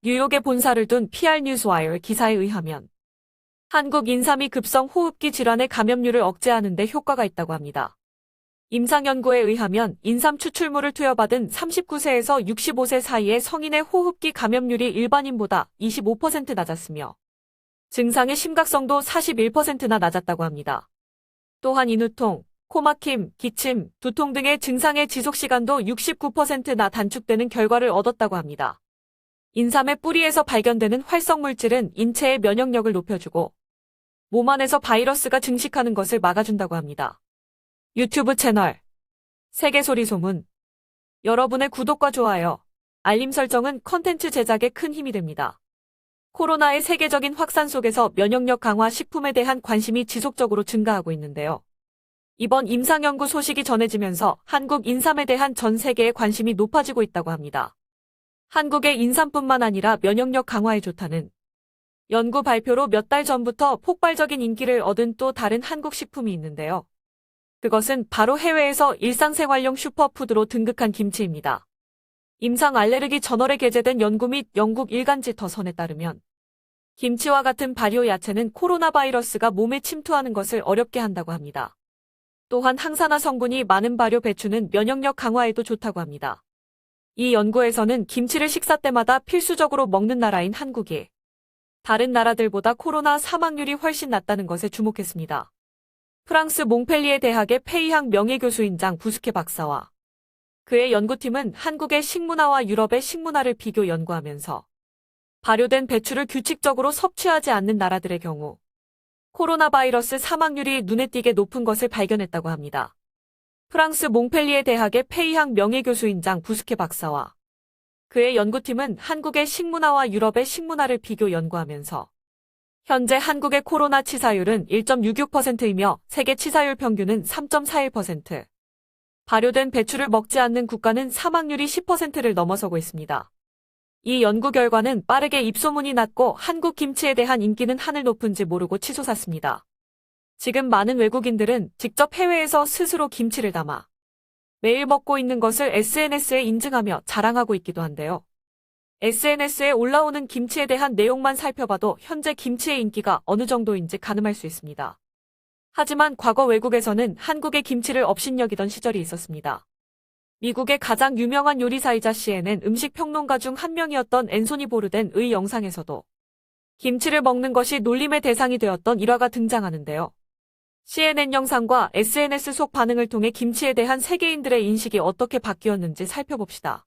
뉴욕에 본사를 둔 PR 뉴스와이어 기사에 의하면 한국 인삼이 급성 호흡기 질환의 감염률을 억제하는 데 효과가 있다고 합니다. 임상연구에 의하면 인삼 추출물을 투여받은 39세에서 65세 사이의 성인의 호흡기 감염률이 일반인보다 25% 낮았으며 증상의 심각성도 41%나 낮았다고 합니다. 또한 인후통, 코막힘, 기침, 두통 등의 증상의 지속시간도 69%나 단축되는 결과를 얻었다고 합니다. 인삼의 뿌리에서 발견되는 활성물질은 인체의 면역력을 높여주고 몸 안에서 바이러스가 증식하는 것을 막아준다고 합니다. 유튜브 채널 세계소리소문 여러분의 구독과 좋아요, 알림 설정은 컨텐츠 제작에 큰 힘이 됩니다. 코로나의 세계적인 확산 속에서 면역력 강화 식품에 대한 관심이 지속적으로 증가하고 있는데요. 이번 임상연구 소식이 전해지면서 한국 인삼에 대한 전 세계의 관심이 높아지고 있다고 합니다. 한국의 인삼뿐만 아니라 면역력 강화에 좋다는 연구 발표로 몇 달 전부터 폭발적인 인기를 얻은 또 다른 한국 식품이 있는데요. 그것은 바로 해외에서 일상생활용 슈퍼푸드로 등극한 김치입니다. 임상 알레르기 저널에 게재된 연구 및 영국 일간지 더선에 따르면 김치와 같은 발효 야채는 코로나 바이러스가 몸에 침투하는 것을 어렵게 한다고 합니다. 또한 항산화 성분이 많은 발효 배추는 면역력 강화에도 좋다고 합니다. 이 연구에서는 김치를 식사 때마다 필수적으로 먹는 나라인 한국이 다른 나라들보다 코로나 사망률이 훨씬 낮다는 것에 주목했습니다. 프랑스 몽펠리에 대학의 페이항 명예교수인장 부스케 박사와 그의 연구팀은 한국의 식문화와 유럽의 식문화를 비교 연구하면서 발효된 배추를 규칙적으로 섭취하지 않는 나라들의 경우 코로나 바이러스 사망률이 눈에 띄게 높은 것을 발견했다고 합니다. 프랑스 몽펠리에 대학의 페이항 명예교수인장 부스케 박사와 그의 연구팀은 한국의 식문화와 유럽의 식문화를 비교 연구하면서 현재 한국의 코로나 치사율은 1.66%이며 세계 치사율 평균은 3.41%, 발효된 배추를 먹지 않는 국가는 사망률이 10%를 넘어서고 있습니다. 이 연구 결과는 빠르게 입소문이 났고 한국 김치에 대한 인기는 하늘 높은지 모르고 치솟았습니다. 지금 많은 외국인들은 직접 해외에서 스스로 김치를 담아 매일 먹고 있는 것을 SNS에 인증하며 자랑하고 있기도 한데요. SNS에 올라오는 김치에 대한 내용만 살펴봐도 현재 김치의 인기가 어느 정도인지 가늠할 수 있습니다. 하지만 과거 외국에서는 한국의 김치를 업신여기던 시절이 있었습니다. 미국의 가장 유명한 요리사이자 CNN 음식 평론가 중 한 명이었던 앤소니 보르덴의 영상에서도 김치를 먹는 것이 놀림의 대상이 되었던 일화가 등장하는데요. CNN 영상과 SNS 속 반응을 통해 김치에 대한 세계인들의 인식이 어떻게 바뀌었는지 살펴봅시다.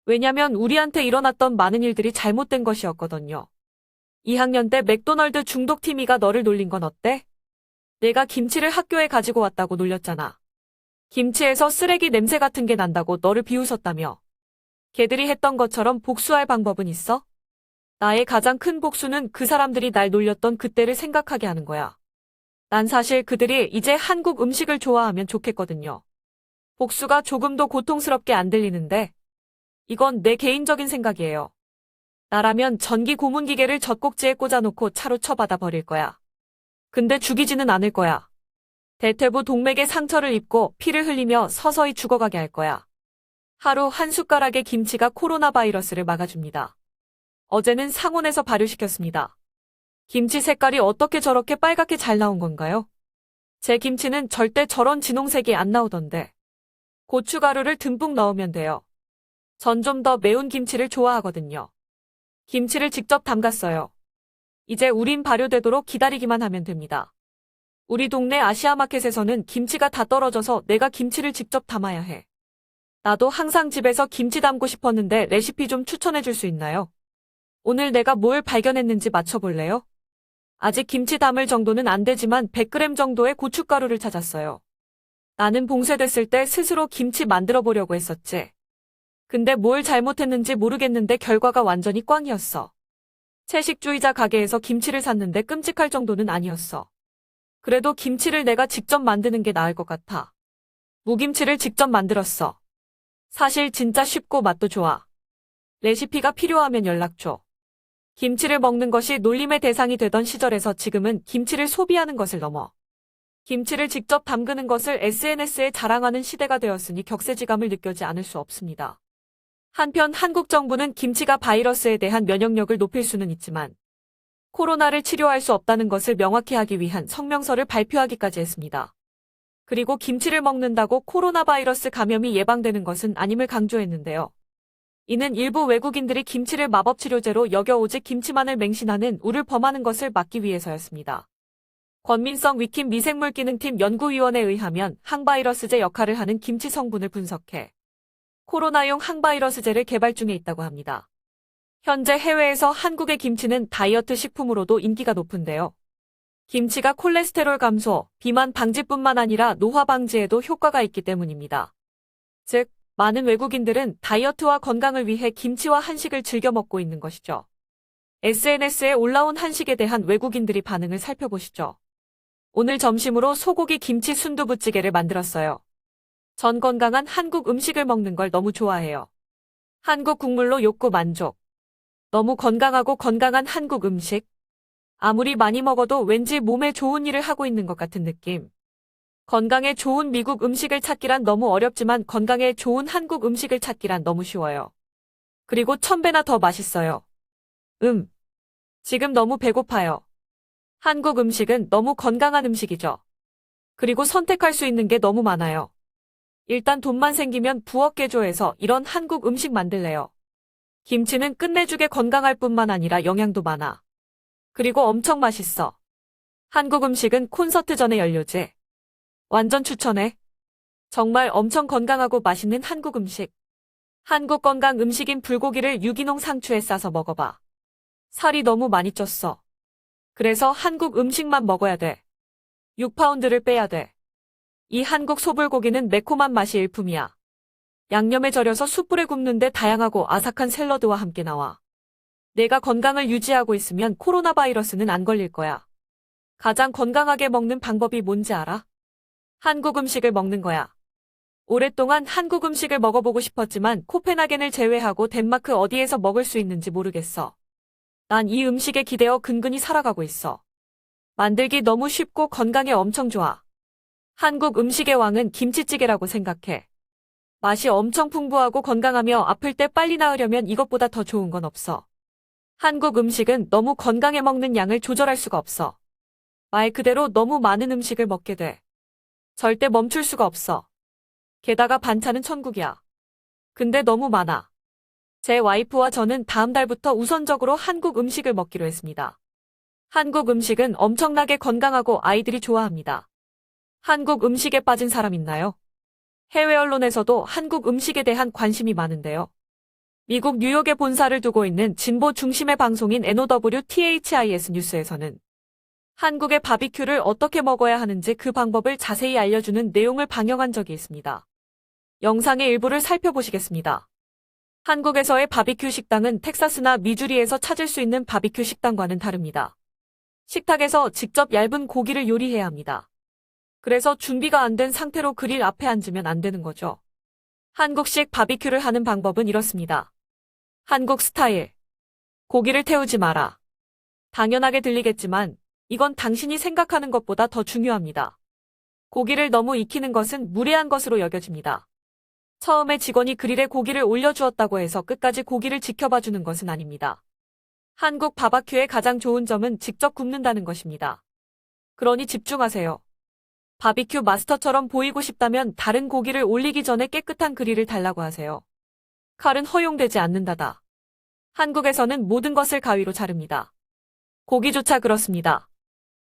왜냐면 우리한테 일어났던 많은 일들이 잘못된 것이었거든요. 2학년 때 맥도널드 중독 티미가 너를 놀린 건 어때? 내가 김치를 학교에 가지고 왔다고 놀렸잖아. 김치에서 쓰레기 냄새 같은 게 난다고 너를 비웃었다며. 걔들이 했던 것처럼 복수할 방법은 있어? 나의 가장 큰 복수는 그 사람들이 날 놀렸던 그때를 생각하게 하는 거야. 난 사실 그들이 이제 한국 음식을 좋아하면 좋겠거든요. 복수가 조금도 고통스럽게 안 들리는데 이건 내 개인적인 생각이에요. 나라면 전기 고문 기계를 젖꼭지에 꽂아놓고 차로 쳐받아 버릴 거야. 근데 죽이지는 않을 거야. 대퇴부 동맥에 상처를 입고 피를 흘리며 서서히 죽어가게 할 거야. 하루 한 숟가락의 김치가 코로나 바이러스를 막아줍니다. 어제는 상온에서 발효시켰습니다. 김치 색깔이 어떻게 저렇게 빨갛게 잘 나온 건가요? 제 김치는 절대 저런 진홍색이 안 나오던데. 고춧가루를 듬뿍 넣으면 돼요. 전 좀 더 매운 김치를 좋아하거든요. 김치를 직접 담갔어요. 이제 우린 발효되도록 기다리기만 하면 됩니다. 우리 동네 아시아마켓에서는 김치가 다 떨어져서 내가 김치를 직접 담아야 해. 나도 항상 집에서 김치 담고 싶었는데 레시피 좀 추천해 줄 수 있나요? 오늘 내가 뭘 발견했는지 맞춰볼래요? 아직 김치 담을 정도는 안 되지만 100g 정도의 고춧가루를 찾았어요. 나는 봉쇄됐을 때 스스로 김치 만들어 보려고 했었지. 근데 뭘 잘못했는지 모르겠는데 결과가 완전히 꽝이었어. 채식주의자 가게에서 김치를 샀는데 끔찍할 정도는 아니었어. 그래도 김치를 내가 직접 만드는 게 나을 것 같아. 무김치를 직접 만들었어. 사실 진짜 쉽고 맛도 좋아. 레시피가 필요하면 연락 줘. 김치를 먹는 것이 놀림의 대상이 되던 시절에서 지금은 김치를 소비하는 것을 넘어 김치를 직접 담그는 것을 SNS에 자랑하는 시대가 되었으니 격세지감을 느끼지 않을 수 없습니다. 한편 한국 정부는 김치가 바이러스에 대한 면역력을 높일 수는 있지만 코로나를 치료할 수 없다는 것을 명확히 하기 위한 성명서를 발표하기까지 했습니다. 그리고 김치를 먹는다고 코로나 바이러스 감염이 예방되는 것은 아님을 강조했는데요. 이는 일부 외국인들이 김치를 마법 치료제로 여겨 오직 김치만을 맹신하는 우를 범하는 것을 막기 위해서였습니다. 권민성 위킴 미생물기능팀 연구위원에 의하면 항바이러스제 역할을 하는 김치 성분을 분석해 코로나용 항바이러스제를 개발 중에 있다고 합니다. 현재 해외에서 한국의 김치는 다이어트 식품으로도 인기가 높은데요. 김치가 콜레스테롤 감소, 비만 방지뿐만 아니라 노화 방지에도 효과가 있기 때문입니다. 즉, 많은 외국인들은 다이어트와 건강을 위해 김치와 한식을 즐겨 먹고 있는 것이죠. SNS에 올라온 한식에 대한 외국인들의 반응을 살펴보시죠. 오늘 점심으로 소고기 김치 순두부찌개를 만들었어요. 전 건강한 한국 음식을 먹는 걸 너무 좋아해요. 한국 국물로 욕구 만족. 너무 건강하고 건강한 한국 음식. 아무리 많이 먹어도 왠지 몸에 좋은 일을 하고 있는 것 같은 느낌. 건강에 좋은 미국 음식을 찾기란 너무 어렵지만 건강에 좋은 한국 음식을 찾기란 너무 쉬워요. 그리고 1000배나 더 맛있어요. 지금 너무 배고파요. 한국 음식은 너무 건강한 음식이죠. 그리고 선택할 수 있는 게 너무 많아요. 일단 돈만 생기면 부엌 개조해서 이런 한국 음식 만들래요. 김치는 끝내주게 건강할 뿐만 아니라 영양도 많아. 그리고 엄청 맛있어. 한국 음식은 콘서트 전의 연료제. 완전 추천해. 정말 엄청 건강하고 맛있는 한국 음식. 한국 건강 음식인 불고기를 유기농 상추에 싸서 먹어봐. 살이 너무 많이 쪘어. 그래서 한국 음식만 먹어야 돼. 6파운드를 빼야 돼. 이 한국 소불고기는 매콤한 맛이 일품이야. 양념에 절여서 숯불에 굽는데 다양하고 아삭한 샐러드와 함께 나와. 내가 건강을 유지하고 있으면 코로나 바이러스는 안 걸릴 거야. 가장 건강하게 먹는 방법이 뭔지 알아? 한국 음식을 먹는 거야. 오랫동안 한국 음식을 먹어보고 싶었지만 코펜하겐을 제외하고 덴마크 어디에서 먹을 수 있는지 모르겠어. 난 이 음식에 기대어 근근히 살아가고 있어. 만들기 너무 쉽고 건강에 엄청 좋아. 한국 음식의 왕은 김치찌개라고 생각해. 맛이 엄청 풍부하고 건강하며 아플 때 빨리 나으려면 이것보다 더 좋은 건 없어. 한국 음식은 너무 건강해 먹는 양을 조절할 수가 없어. 말 그대로 너무 많은 음식을 먹게 돼. 절대 멈출 수가 없어. 게다가 반찬은 천국이야. 근데 너무 많아. 제 와이프와 저는 다음 달부터 우선적으로 한국 음식을 먹기로 했습니다. 한국 음식은 엄청나게 건강하고 아이들이 좋아합니다. 한국 음식에 빠진 사람 있나요? 해외 언론에서도 한국 음식에 대한 관심이 많은데요. 미국 뉴욕에 본사를 두고 있는 진보 중심의 방송인 NOWTHIS 뉴스에서는 한국의 바비큐를 어떻게 먹어야 하는지 그 방법을 자세히 알려주는 내용을 방영한 적이 있습니다. 영상의 일부를 살펴보시겠습니다. 한국에서의 바비큐 식당은 텍사스나 미주리에서 찾을 수 있는 바비큐 식당과는 다릅니다. 식탁에서 직접 얇은 고기를 요리해야 합니다. 그래서 준비가 안 된 상태로 그릴 앞에 앉으면 안 되는 거죠. 한국식 바비큐를 하는 방법은 이렇습니다. 한국 스타일. 고기를 태우지 마라. 당연하게 들리겠지만 이건 당신이 생각하는 것보다 더 중요합니다. 고기를 너무 익히는 것은 무례한 것으로 여겨집니다. 처음에 직원이 그릴에 고기를 올려주었다고 해서 끝까지 고기를 지켜봐주는 것은 아닙니다. 한국 바바큐의 가장 좋은 점은 직접 굽는다는 것입니다. 그러니 집중하세요. 바비큐 마스터처럼 보이고 싶다면 다른 고기를 올리기 전에 깨끗한 그릴을 달라고 하세요. 칼은 허용되지 않는다다. 한국에서는 모든 것을 가위로 자릅니다. 고기조차 그렇습니다.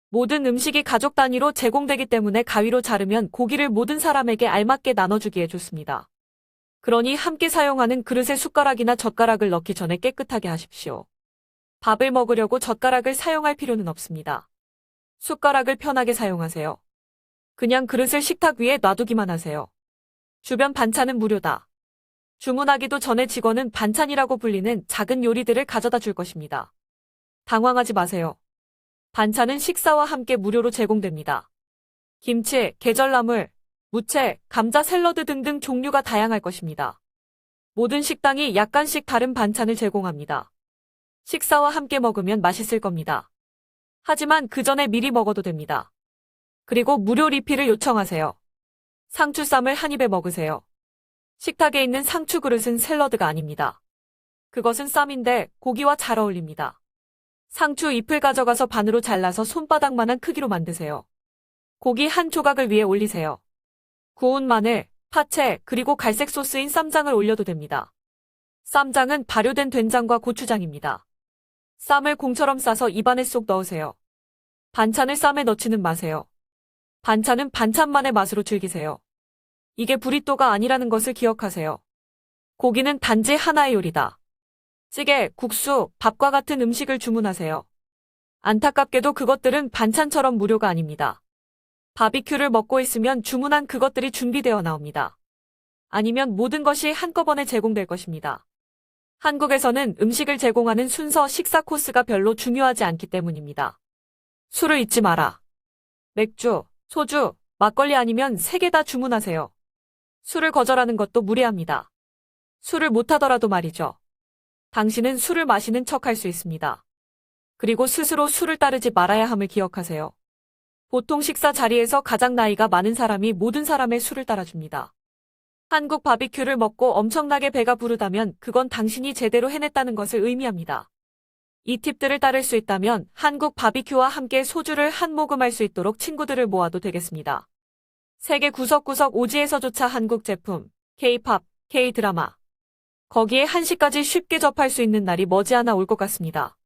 모든 음식이 가족 단위로 제공되기 때문에 가위로 자르면 고기를 모든 사람에게 알맞게 나눠주기에 좋습니다. 그러니 함께 사용하는 그릇에 숟가락이나 젓가락을 넣기 전에 깨끗하게 하십시오. 밥을 먹으려고 젓가락을 사용할 필요는 없습니다. 숟가락을 편하게 사용하세요. 그냥 그릇을 식탁 위에 놔두기만 하세요. 주변 반찬은 무료다. 주문하기도 전에 직원은 반찬이라고 불리는 작은 요리들을 가져다 줄 것입니다. 당황하지 마세요. 반찬은 식사와 함께 무료로 제공됩니다. 김치, 계절나물, 무채, 감자 샐러드 등등 종류가 다양할 것입니다. 모든 식당이 약간씩 다른 반찬을 제공합니다. 식사와 함께 먹으면 맛있을 겁니다. 하지만 그 전에 미리 먹어도 됩니다. 그리고 무료 리필을 요청하세요. 상추쌈을 한 입에 먹으세요. 식탁에 있는 상추 그릇은 샐러드가 아닙니다. 그것은 쌈인데 고기와 잘 어울립니다. 상추 잎을 가져가서 반으로 잘라서 손바닥만한 크기로 만드세요. 고기 한 조각을 위에 올리세요. 구운 마늘, 파채, 그리고 갈색 소스인 쌈장을 올려도 됩니다. 쌈장은 발효된 된장과 고추장입니다. 쌈을 공처럼 싸서 입안에 쏙 넣으세요. 반찬을 쌈에 넣지는 마세요. 반찬은 반찬만의 맛으로 즐기세요. 이게 브리또가 아니라는 것을 기억하세요. 고기는 단지 하나의 요리다. 찌개, 국수, 밥과 같은 음식을 주문하세요. 안타깝게도 그것들은 반찬처럼 무료가 아닙니다. 바비큐를 먹고 있으면 주문한 그것들이 준비되어 나옵니다. 아니면 모든 것이 한꺼번에 제공될 것입니다. 한국에서는 음식을 제공하는 순서 식사 코스가 별로 중요하지 않기 때문입니다. 술을 잊지 마라. 맥주, 소주, 막걸리 아니면 3개 다 주문하세요. 술을 거절하는 것도 무례합니다. 술을 못하더라도 말이죠. 당신은 술을 마시는 척할 수 있습니다. 그리고 스스로 술을 따르지 말아야 함을 기억하세요. 보통 식사 자리에서 가장 나이가 많은 사람이 모든 사람의 술을 따라줍니다. 한국 바비큐를 먹고 엄청나게 배가 부르다면 그건 당신이 제대로 해냈다는 것을 의미합니다. 이 팁들을 따를 수 있다면 한국 바비큐와 함께 소주를 한 모금 할 수 있도록 친구들을 모아도 되겠습니다. 세계 구석구석 오지에서조차 한국 제품, K-팝, K-드라마. 거기에 한식까지 쉽게 접할 수 있는 날이 머지않아 올 것 같습니다.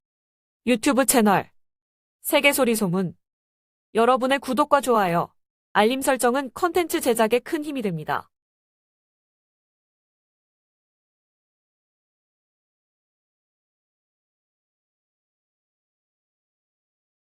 유튜브 채널 세계소리소문. 여러분의 구독과 좋아요, 알림 설정은 컨텐츠 제작에 큰 힘이 됩니다.